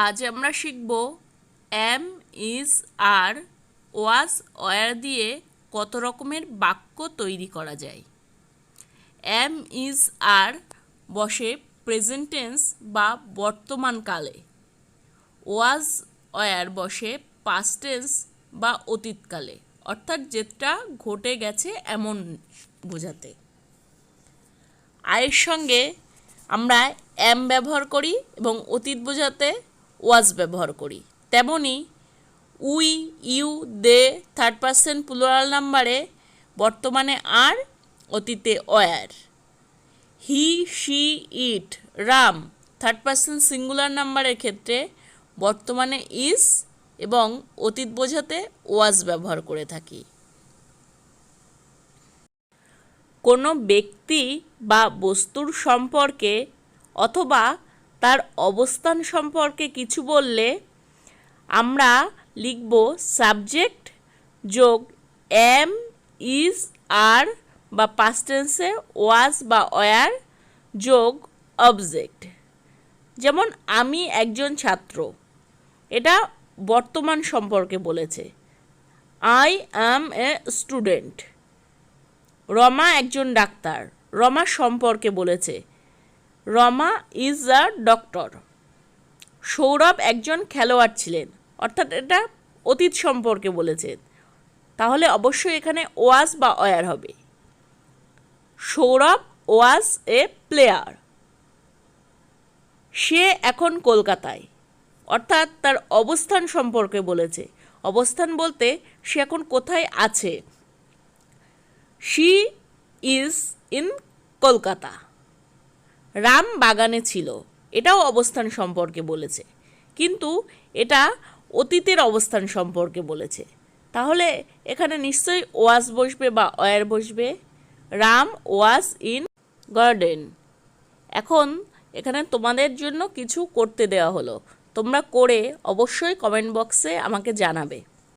আজ আমরা শিখব am is are was were দিয়ে কত রকমের বাক্য তৈরি করা যায়। এম ইজ আর বসে প্রেজেন্ট টেন্স বা বর্তমান কালে, ওয়াজ ওয়ার বসে পাস্ট টেন্স বা অতীতকালে, অর্থাৎ যেটা ঘটে গেছে এমন বোঝাতে। আয়ের সঙ্গে আমরা এম ব্যবহার করি এবং অতীত বোঝাতে ওয়াজ ব্যবহার করি। তেমনি we, you, they third person plural নাম্বারে বর্তমানে আর, অতীতে were. He, she, it, Ram third person singular নাম্বারের ক্ষেত্রে বর্তমানে ইজ এবং অতীত বোঝাতে ওয়াজ ব্যবহার করে থাকি। কোনো ব্যক্তি বা বস্তুর সম্পর্কে অথবা তার অবস্থান সম্পর্কে কিছু বললে আমরা লিখব সাবজেক্ট যোগ এম, ইজ, আর বা পাস্ট টেন্সে ওয়াজ বা ওয়ার যোগ অবজেক্ট। যেমন আমি একজন ছাত্র, এটা বর্তমান সম্পর্কে বলেছে। I am a student. Rama একজন ডাক্তার, রমা সম্পর্কে বলেছে। Rama is a doctor. Sourav একজন খেলোয়াড় ছিলেন, অর্থাৎ এটা অতীত সম্পর্কে বলেছে, তাহলে অবশ্যই এখানে ওয়াজ বা ওয়ার হবে। সৌরভ ওয়াজ এ প্লেয়ার। সে এখন কলকাতায়, অর্থাৎ তার অবস্থান সম্পর্কে বলেছে। অবস্থান বলতে সে এখন কোথায় আছে। She is in Kolkata. Ram বাগানে ছিল, এটাও অবস্থান সম্পর্কে বলেছে, কিন্তু এটা অতীতের অবস্থান সম্পর্কে বলেছে, তাহলে এখানে নিশ্চয়ই ওয়াজ বসবে বা ওয়ার বসবে। Ram was in garden. এখন এখানে তোমাদের জন্য কিছু করতে দেওয়া হলো, তোমরা করে অবশ্যই কমেন্ট বক্সে আমাকে জানাবে।